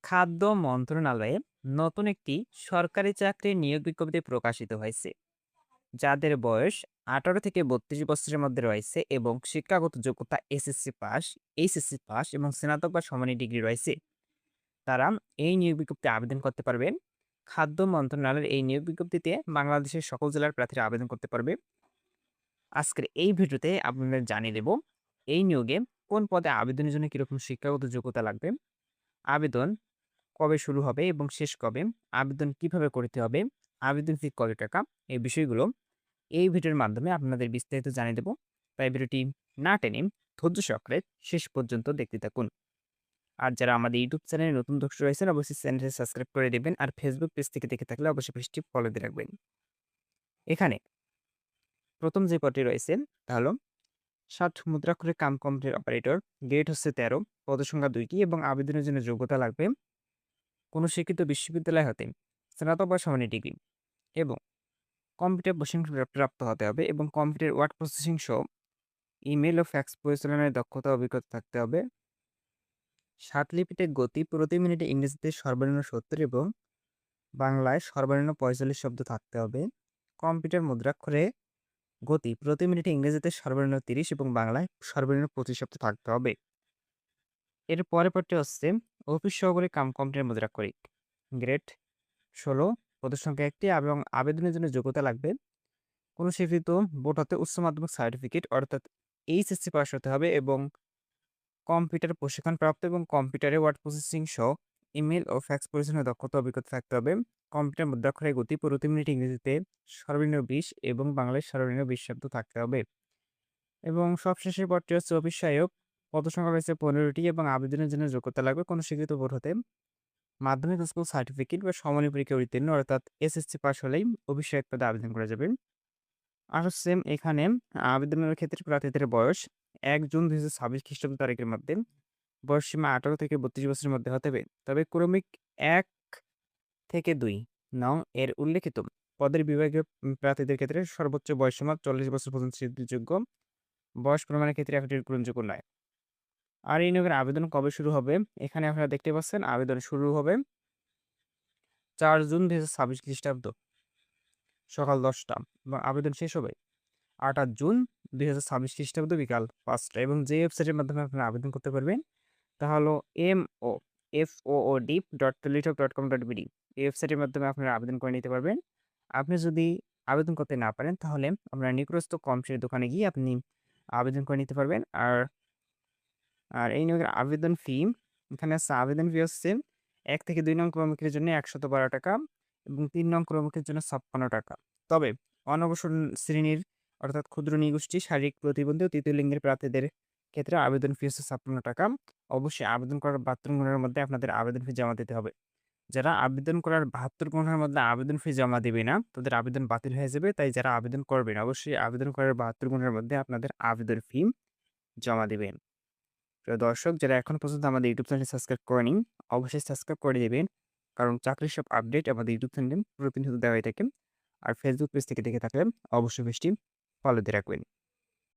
খাদ্য মন্ত্রণালয়ে নতুন একটি সরকারি চাকরির নিয়োগ বিজ্ঞপ্তি প্রকাশিত হয়েছে, যাদের বয়স 18 থেকে 32 বছরের মধ্যে রয়েছে এবং শিক্ষাগত যোগ্যতা এসএসসি পাস, এইচএসসি পাস এবং স্নাতক বা সমানী ডিগ্রি রয়েছে। তারা এই নিয়োগ বিজ্ঞপ্তি আবেদন করতে পারবেন। খাদ্য মন্ত্রণালয়ের এই নিয়োগ বিজ্ঞপ্তিতে বাংলাদেশের সকল জেলার প্রার্থীরা আবেদন করতে পারবে। আজকের এই ভিডিওতে আপনাদের জানিয়ে দেব এই নিয়োগে কোন পদে আবেদনের জন্য কিরকম শিক্ষাগত যোগ্যতা লাগবে, আবেদন কবে শুরু হবে এবং শেষ কবে? আবেদন কিভাবে করতে হবে? আবেদন ফি কত টাকা? এই বিষয়গুলো এই ভিডিওর মাধ্যমে আপনাদের বিস্তারিত জানিয়ে দেব। তাই ভিডিওটি না টেনে ধৈর্য সহকারে শেষ পর্যন্ত দেখতে থাকুন। আর যারা আমাদের ইউটিউব চ্যানেলে নতুন দর্শক রয়েছেন অবশ্যই চ্যানেলটি সাবস্ক্রাইব করে দিবেন। আর ফেসবুক পেজ থেকে দেখে থাকলে অবশ্যই পেজটি ফলো দিয়ে রাখবেন। এখানে ১ম যে পদটি রয়েছে তা হলো ৬০ মুদ্রাক্ষরে কাম কম্পিউটার অপারেটর। গ্রেড হচ্ছে ১৩, পদসংখ্যা ২টি এবং আবেদনের জন্য যোগ্যতা লাগবে কোনো স্বীকৃত বিশ্ববিদ্যালয় হতে স্নাতক বা সমানী ডিগ্রি এবং কম্পিউটার প্রশিক্ষণ প্রাপ্ত হতে হবে এবং কম্পিউটার ওয়ার্ড প্রসেসিং সহ ইমেল ও ফ্যাক্স পরিচালনায় দক্ষতা অভিজ্ঞতা থাকতে হবে। লিপিতে গতি প্রতি মিনিটে ইংরেজিতে সর্বনিম্ন ৭০ এবং বাংলায় সর্বনিম্ন ৪৫ শব্দ থাকতে হবে। কম্পিউটার মুদ্রাক্ষরে গতি প্রতি মিনিটে ইংরেজিতে সর্বনিম্ন ৩০ এবং বাংলায় সর্বনিম্ন ২৫ শব্দ থাকতে হবে। এর পরের পরটি হচ্ছে অফিস সহকারী কাম কম্পিউটার মুদ্রাক্ষরিক। গ্রেড ১৬, পদের সংখ্যা ১টি এবং আবেদনের জন্য যোগ্যতা লাগবে কোনো স্বীকৃত বোর্ড হতে উচ্চ মাধ্যমিক সার্টিফিকেট অর্থাৎ এইচএসসি পাস হতে হবে এবং কম্পিউটার প্রশিক্ষণপ্রাপ্ত এবং কম্পিউটারে ওয়ার্ড প্রসেসিং সহ ইমেল ও ফ্যাক্স পরিচালনায় দক্ষতা অভিজ্ঞতা থাকতে হবে। কম্পিউটার মুদ্রাক্ষরে গতি প্রতি মিনিট ইংরেজিতে সর্বনিম্ন ২০ এবং বাংলায় সর্বনিম্ন ২০ শব্দ থাকতে হবে। এবং সবশেষের পদটি হচ্ছে অফিস সহায়ক। পদসংখ্যা রয়েছে ১৫টি এবং আবেদনের জন্য যোগ্যতা লাগবে কোনো স্বীকৃত বোর্ড হতে মাধ্যমিক স্কুল সার্টিফিকেট বা সমানী পরীক্ষায় উত্তীর্ণ অর্থাৎ এসএসসি পাস হলেই অফিস সহায়ক পদে আবেদন করা যাবে। আর হচ্ছে এখানে আবেদনের ক্ষেত্রে প্রার্থীদের বয়স ১ জুন ২০২৬ খ্রিস্টাব্দ তারিখের মধ্যে, বয়সসীমা ১৮ থেকে ৩২ বছরের মধ্যে হতে হবে। তবে ক্রমিক ১ থেকে ২ নং এর উল্লেখিত পদের বিভাগীয় প্রার্থীদের ক্ষেত্রে সর্বোচ্চ বয়সসীমা ৪০ বছর পর্যন্ত স্বীকৃতিযোগ্য। বয়স প্রমাণের ক্ষেত্রে এটি গ্রহণযোগ্য নয়। আর এই নিয়োগের আবেদন কবে শুরু হবে? এখানে আপনারা দেখতে পাচ্ছেন আবেদন শুরু হবে ৪ জুন ২০২৬ খ্রিস্টাব্দ সকাল ১০টা এবং আবেদন শেষ হবে ২৮ জুন ২০২৬ খ্রিস্টাব্দ বিকাল ৫টা এবং যে ওয়েবসাইটের মাধ্যমে আপনারা আবেদন করতে পারবেন তা হলো mofood.teletalk.com.bd। এই ওয়েবসাইটের মাধ্যমে আপনারা আবেদন করে নিতে পারবেন। আপনি যদি আবেদন করতে না পারেন তাহলে আপনার নিকটস্থ কম্পিউটার দোকানে গিয়ে আপনি আবেদন করে নিতে পারবেন। আর এই নিয়োগের আবেদন ফি এখানে আছে আবেদন ফি হচ্ছে ১ থেকে ২ নং ক্রমিকের জন্য ৳১১২ এবং ৩ নং ক্রমিকের জন্য ৳৫৬। তবে অনগ্রসর শ্রেণীর অর্থাৎ ক্ষুদ্র নৃগোষ্ঠী, শারীরিক প্রতিবন্ধী ও তৃতীয় লিঙ্গের প্রার্থীদের ক্ষেত্রে আবেদন ফি হচ্ছে ৳৫৬। অবশ্যই আবেদন করার ৭২ ঘন্টার মধ্যে আপনাদের আবেদন ফি জমা দিতে হবে। যারা আবেদন করার ৭২ ঘন্টার মধ্যে আবেদন ফি জমা দিবে না, তাদের আবেদন বাতিল হয়ে যাবে। তাই যারা আবেদন করবেন অবশ্যই আবেদন করার ৭২ ঘন্টার মধ্যে আপনাদের আবেদন ফি জমা দিবেন। প্রিয় দর্শক, যারা এখনো পর্যন্ত আমাদের ইউটিউব চ্যানেলটি সাবস্ক্রাইব করেনি, অবশ্যই সাবস্ক্রাইব করে দিবেন। কারণ চাকরির সব আপডেট আমাদের ইউটিউব চ্যানেলে প্রতিনিয়ত দেওয়া হয়ে থাকে। আর ফেসবুক পেজ থেকে দেখে থাকলে অবশ্যই পেজটি ফলো দিয়ে রাখবেন।